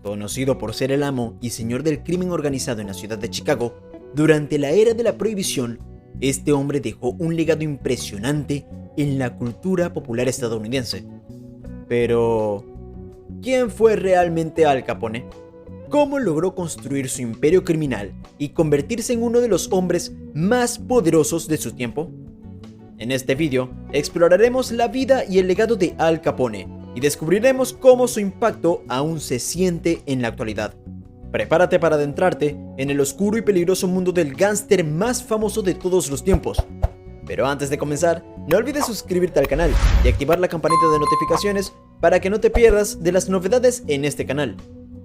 Conocido por ser el amo y señor del crimen organizado en la ciudad de Chicago, durante la era de la prohibición, este hombre dejó un legado impresionante en la cultura popular estadounidense. Pero, ¿quién fue realmente Al Capone? ¿Cómo logró construir su imperio criminal y convertirse en uno de los hombres más poderosos de su tiempo? En este vídeo exploraremos la vida y el legado de Al Capone y descubriremos cómo su impacto aún se siente en la actualidad. Prepárate para adentrarte en el oscuro y peligroso mundo del gángster más famoso de todos los tiempos. Pero antes de comenzar, no olvides suscribirte al canal y activar la campanita de notificaciones para que no te pierdas de las novedades en este canal.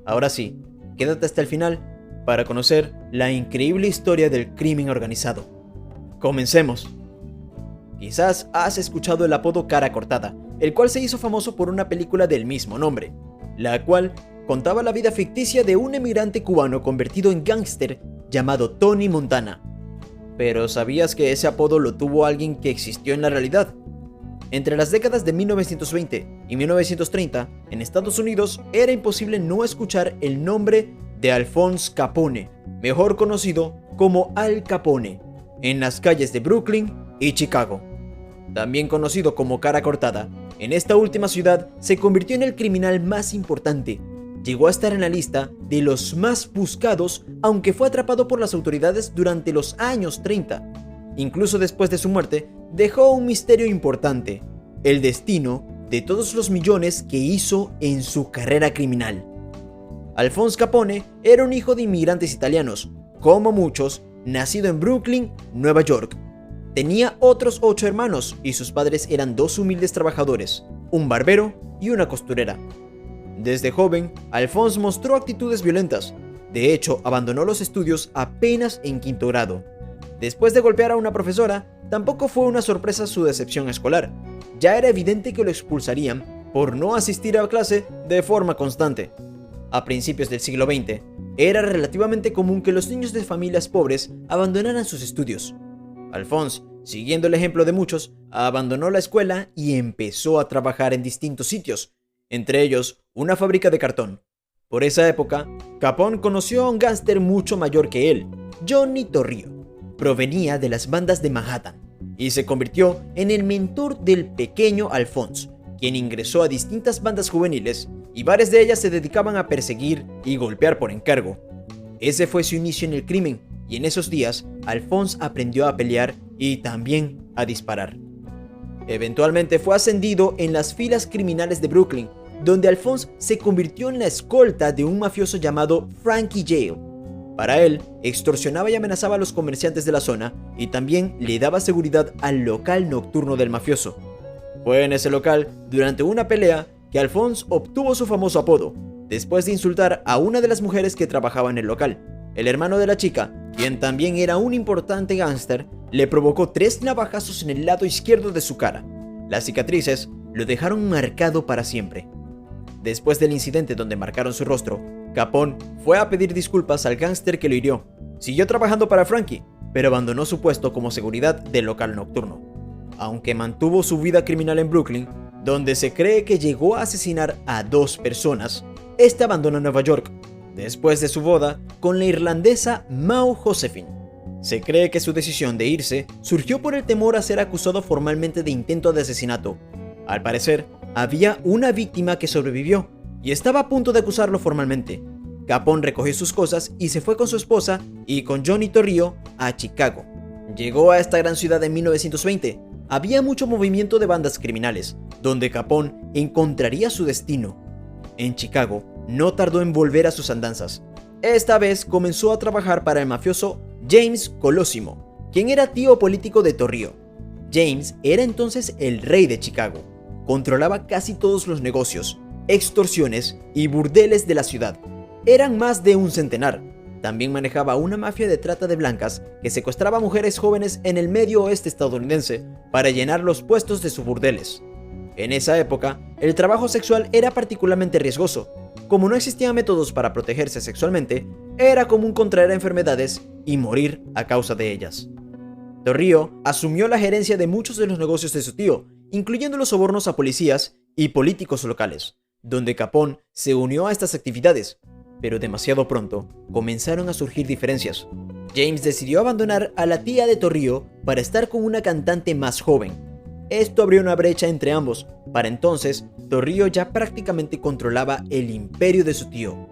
Ahora sí, quédate hasta el final para conocer la increíble historia del crimen organizado. ¡Comencemos! Quizás has escuchado el apodo Cara Cortada, el cual se hizo famoso por una película del mismo nombre, la cual contaba la vida ficticia de un emigrante cubano convertido en gángster llamado Tony Montana. Pero ¿sabías que ese apodo lo tuvo alguien que existió en la realidad? Entre las décadas de 1920 y 1930, en Estados Unidos era imposible no escuchar el nombre de Alphonse Capone, mejor conocido como Al Capone, en las calles de Brooklyn y Chicago. También conocido como Cara Cortada, en esta última ciudad se convirtió en el criminal más importante. Llegó a estar en la lista de los más buscados, aunque fue atrapado por las autoridades durante los años 30. Incluso después de su muerte, dejó un misterio importante: el destino de todos los millones que hizo en su carrera criminal. Alphonse Capone era un hijo de inmigrantes italianos, como muchos, nacido en Brooklyn, Nueva York. Tenía otros 8 hermanos y sus padres eran 2 humildes trabajadores, un barbero y una costurera. Desde joven, Alphonse mostró actitudes violentas. De hecho, abandonó los estudios apenas en 5º grado. Después de golpear a una profesora, tampoco fue una sorpresa su decepción escolar. Ya era evidente que lo expulsarían por no asistir a clase de forma constante. A principios del siglo XX, era relativamente común que los niños de familias pobres abandonaran sus estudios. Alphonse, siguiendo el ejemplo de muchos, abandonó la escuela y empezó a trabajar en distintos sitios, entre ellos una fábrica de cartón. Por esa época, Capone conoció a un gángster mucho mayor que él, Johnny Torrio. Provenía de las bandas de Manhattan y se convirtió en el mentor del pequeño Alphonse, quien ingresó a distintas bandas juveniles y varias de ellas se dedicaban a perseguir y golpear por encargo. Ese fue su inicio en el crimen, y en esos días Alphonse aprendió a pelear y también a disparar. Eventualmente fue ascendido en las filas criminales de Brooklyn, donde Alphonse se convirtió en la escolta de un mafioso llamado Frankie Yale. Para él, extorsionaba y amenazaba a los comerciantes de la zona y también le daba seguridad al local nocturno del mafioso. Fue en ese local, durante una pelea, que Alphonse obtuvo su famoso apodo, después de insultar a una de las mujeres que trabajaba en el local. El hermano de la chica, quien también era un importante gángster, le provocó 3 navajazos en el lado izquierdo de su cara. Las cicatrices lo dejaron marcado para siempre. Después del incidente donde marcaron su rostro, Capone fue a pedir disculpas al gángster que lo hirió. Siguió trabajando para Frankie, pero abandonó su puesto como seguridad del local nocturno. Aunque mantuvo su vida criminal en Brooklyn, donde se cree que llegó a asesinar a 2 personas, este abandonó Nueva York después de su boda con la irlandesa Maud Josephine. Se cree que su decisión de irse surgió por el temor a ser acusado formalmente de intento de asesinato. Al parecer, había una víctima que sobrevivió y estaba a punto de acusarlo formalmente. Capone recogió sus cosas y se fue con su esposa y con Johnny Torrio a Chicago. Llegó a esta gran ciudad en 1920. Había mucho movimiento de bandas criminales, donde Capone encontraría su destino. En Chicago, no tardó en volver a sus andanzas. Esta vez comenzó a trabajar para el mafioso James Colosimo, quien era tío político de Torrio. James era entonces el rey de Chicago. Controlaba casi todos los negocios, extorsiones y burdeles de la ciudad. Eran más de un centenar. También manejaba una mafia de trata de blancas que secuestraba mujeres jóvenes en el medio oeste estadounidense para llenar los puestos de sus burdeles. En esa época, el trabajo sexual era particularmente riesgoso. Como no existían métodos para protegerse sexualmente, era común contraer enfermedades y morir a causa de ellas. Torrio asumió la gerencia de muchos de los negocios de su tío, incluyendo los sobornos a policías y políticos locales, donde Capone se unió a estas actividades. pero demasiado pronto comenzaron a surgir diferencias. James decidió abandonar a la tía de Torrio para estar con una cantante más joven. Esto abrió una brecha entre ambos. Para entonces, Torrio ya prácticamente controlaba el imperio de su tío.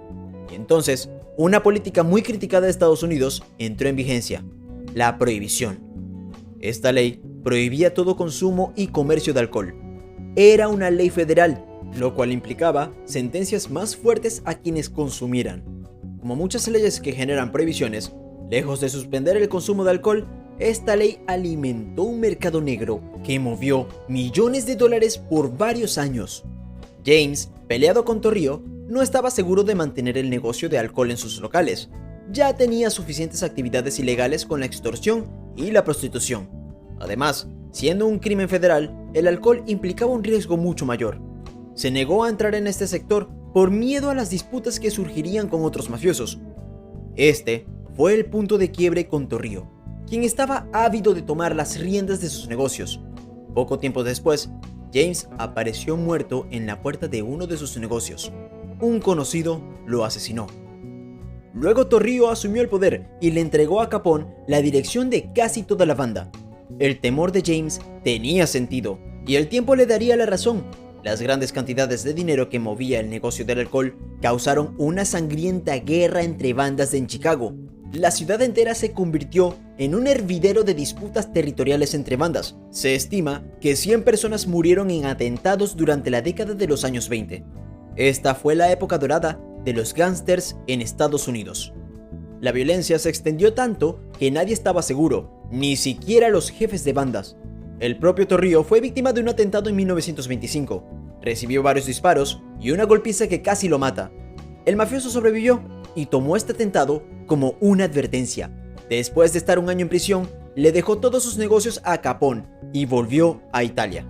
Y entonces, una política muy criticada de Estados Unidos entró en vigencia: la prohibición. Esta ley prohibía todo consumo y comercio de alcohol. Era una ley federal, lo cual implicaba sentencias más fuertes a quienes consumieran. Como muchas leyes que generan prohibiciones, lejos de suspender el consumo de alcohol, esta ley alimentó un mercado negro que movió millones de dólares por varios años. James, peleado con Torrio, no estaba seguro de mantener el negocio de alcohol en sus locales. Ya tenía suficientes actividades ilegales con la extorsión y la prostitución. Además, siendo un crimen federal, el alcohol implicaba un riesgo mucho mayor. Se negó a entrar en este sector por miedo a las disputas que surgirían con otros mafiosos. Este fue el punto de quiebre con Torrio, quien estaba ávido de tomar las riendas de sus negocios. Poco tiempo después, James apareció muerto en la puerta de uno de sus negocios. Un conocido lo asesinó. Luego Torrio asumió el poder y le entregó a Capone la dirección de casi toda la banda. El temor de James tenía sentido, y el tiempo le daría la razón. Las grandes cantidades de dinero que movía el negocio del alcohol causaron una sangrienta guerra entre bandas en Chicago. La ciudad entera se convirtió en un hervidero de disputas territoriales entre bandas. Se estima que 100 personas murieron en atentados durante la década de los años 20. Esta fue la época dorada de los gángsters en Estados Unidos. La violencia se extendió tanto que nadie estaba seguro, ni siquiera los jefes de bandas. El propio Torrio fue víctima de un atentado en 1925. Recibió varios disparos y una golpiza que casi lo mata. El mafioso sobrevivió y tomó este atentado como una advertencia. Después de estar un año en prisión, le dejó todos sus negocios a Capone y volvió a Italia.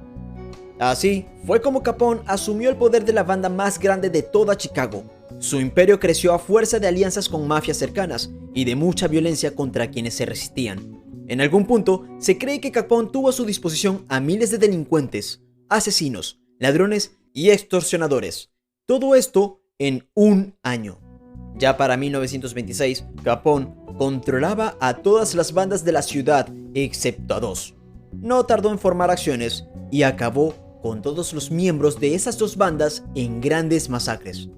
Así fue como Capone asumió el poder de la banda más grande de toda Chicago. Su imperio creció a fuerza de alianzas con mafias cercanas y de mucha violencia contra quienes se resistían. En algún punto, se cree que Capone tuvo a su disposición a miles de delincuentes, asesinos, ladrones y extorsionadores. Todo esto en un año. Ya para 1926, Capone controlaba a todas las bandas de la ciudad excepto a dos. No tardó en formar acciones y acabó con todos los miembros de esas dos bandas en grandes masacres.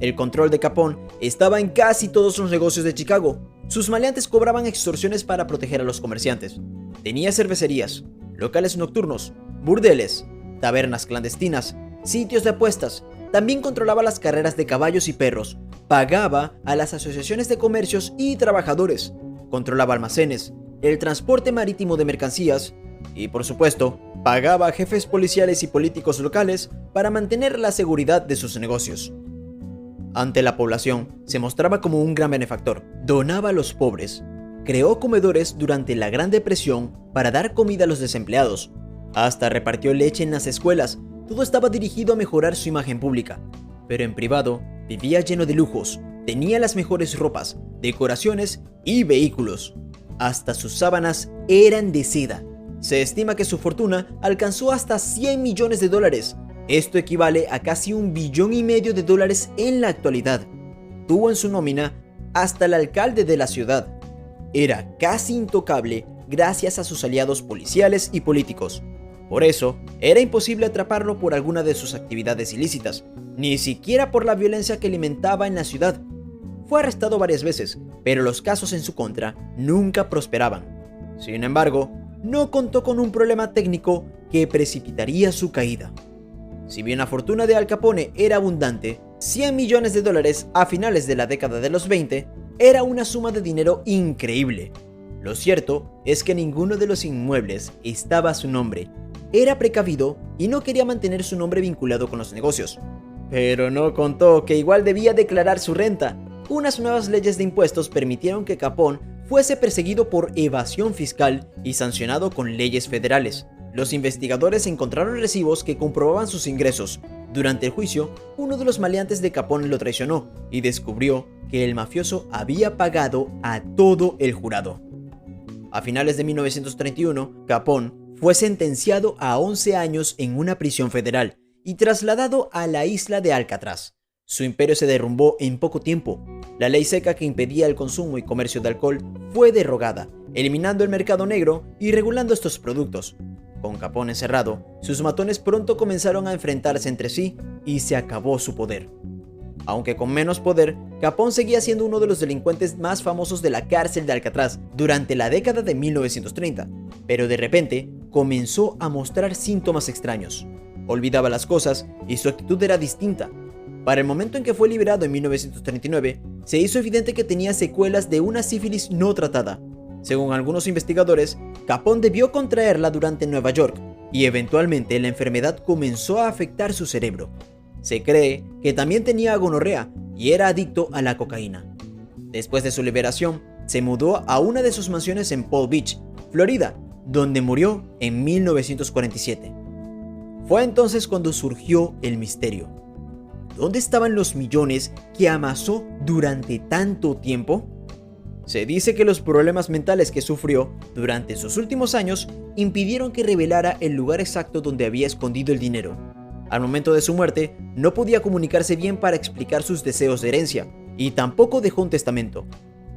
El control de Capone estaba en casi todos los negocios de Chicago. Sus maleantes cobraban extorsiones para proteger a los comerciantes. Tenía cervecerías, locales nocturnos, burdeles, tabernas clandestinas, sitios de apuestas. También controlaba las carreras de caballos y perros. Pagaba a las asociaciones de comercios y trabajadores. Controlaba almacenes, el transporte marítimo de mercancías y, por supuesto, pagaba a jefes policiales y políticos locales para mantener la seguridad de sus negocios. Ante la población, se mostraba como un gran benefactor. Donaba a los pobres. Creó comedores durante la Gran Depresión para dar comida a los desempleados. Hasta repartió leche en las escuelas. Todo estaba dirigido a mejorar su imagen pública. Pero en privado, vivía lleno de lujos. Tenía las mejores ropas, decoraciones y vehículos. Hasta sus sábanas eran de seda. Se estima que su fortuna alcanzó hasta $100 millones. Esto equivale a casi $1,5 billones de dólares en la actualidad. Tuvo en su nómina hasta el alcalde de la ciudad. Era casi intocable gracias a sus aliados policiales y políticos. Por eso, era imposible atraparlo por alguna de sus actividades ilícitas, ni siquiera por la violencia que alimentaba en la ciudad. Fue arrestado varias veces, pero los casos en su contra nunca prosperaban. Sin embargo, no contó con un problema técnico que precipitaría su caída. Si bien la fortuna de Al Capone era abundante, $100 millones a finales de la década de los 20 era una suma de dinero increíble. Lo cierto es que ninguno de los inmuebles estaba a su nombre. Era precavido y no quería mantener su nombre vinculado con los negocios. Pero no contó que igual debía declarar su renta. Unas nuevas leyes de impuestos permitieron que Capone fuese perseguido por evasión fiscal y sancionado con leyes federales. Los investigadores encontraron recibos que comprobaban sus ingresos. Durante el juicio, uno de los maleantes de Capone lo traicionó y descubrió que el mafioso había pagado a todo el jurado. A finales de 1931, Capone fue sentenciado a 11 años en una prisión federal y trasladado a la isla de Alcatraz. Su imperio se derrumbó en poco tiempo. La ley seca que impedía el consumo y comercio de alcohol fue derogada, eliminando el mercado negro y regulando estos productos. Con Capone encerrado, sus matones pronto comenzaron a enfrentarse entre sí y se acabó su poder. Aunque con menos poder, Capone seguía siendo uno de los delincuentes más famosos de la cárcel de Alcatraz durante la década de 1930, pero de repente comenzó a mostrar síntomas extraños. Olvidaba las cosas y su actitud era distinta. Para el momento en que fue liberado en 1939, se hizo evidente que tenía secuelas de una sífilis no tratada. Según algunos investigadores, Capone debió contraerla durante Nueva York y eventualmente la enfermedad comenzó a afectar su cerebro. Se cree que también tenía gonorrea y era adicto a la cocaína. Después de su liberación, se mudó a una de sus mansiones en Palm Beach, Florida, donde murió en 1947. Fue entonces cuando surgió el misterio. ¿Dónde estaban los millones que amasó durante tanto tiempo? Se dice que los problemas mentales que sufrió durante sus últimos años impidieron que revelara el lugar exacto donde había escondido el dinero. Al momento de su muerte, no podía comunicarse bien para explicar sus deseos de herencia, y tampoco dejó un testamento.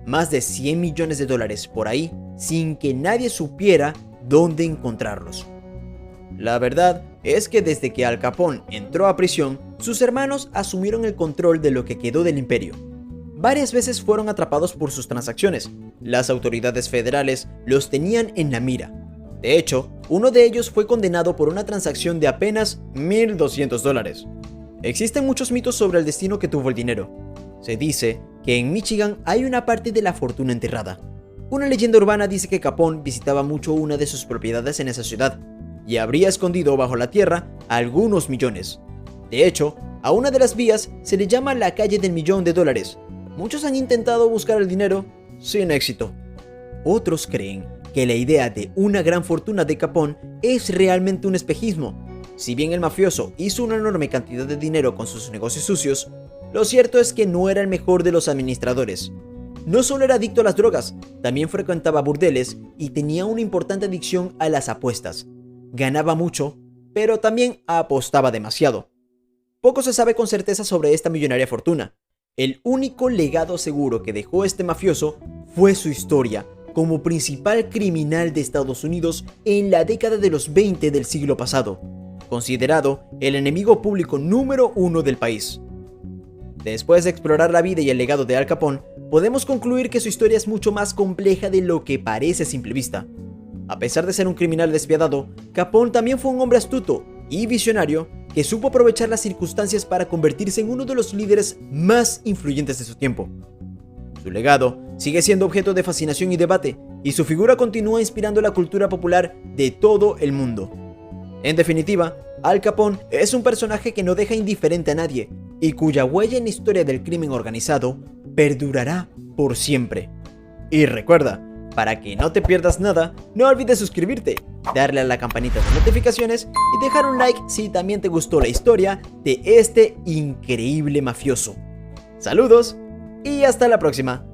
Más de 100 millones de dólares por ahí, sin que nadie supiera dónde encontrarlos. La verdad es que desde que Al Capone entró a prisión, sus hermanos asumieron el control de lo que quedó del imperio. Varias veces fueron atrapados por sus transacciones. Las autoridades federales los tenían en la mira. De hecho, uno de ellos fue condenado por una transacción de apenas $1,200. Existen muchos mitos sobre el destino que tuvo el dinero. Se dice que en Michigan hay una parte de la fortuna enterrada. Una leyenda urbana dice que Capone visitaba mucho una de sus propiedades en esa ciudad y habría escondido bajo la tierra algunos millones. De hecho, a una de las vías se le llama la calle del $1.000.000. Muchos han intentado buscar el dinero sin éxito. Otros creen que la idea de una gran fortuna de Capone es realmente un espejismo. Si bien el mafioso hizo una enorme cantidad de dinero con sus negocios sucios, lo cierto es que no era el mejor de los administradores. No solo era adicto a las drogas, también frecuentaba burdeles y tenía una importante adicción a las apuestas. Ganaba mucho, pero también apostaba demasiado. Poco se sabe con certeza sobre esta millonaria fortuna. El único legado seguro que dejó este mafioso fue su historia como principal criminal de Estados Unidos en la década de los 20 del siglo pasado, considerado el enemigo público número 1 del país. Después de explorar la vida y el legado de Al Capone, podemos concluir que su historia es mucho más compleja de lo que parece a simple vista. A pesar de ser un criminal despiadado, Capone también fue un hombre astuto y visionario que supo aprovechar las circunstancias para convertirse en uno de los líderes más influyentes de su tiempo. Su legado sigue siendo objeto de fascinación y debate, y su figura continúa inspirando la cultura popular de todo el mundo. En definitiva, Al Capone es un personaje que no deja indiferente a nadie, y cuya huella en la historia del crimen organizado perdurará por siempre. Y recuerda, para que no te pierdas nada, no olvides suscribirte, darle a la campanita de notificaciones y dejar un like si también te gustó la historia de este increíble mafioso. Saludos y hasta la próxima.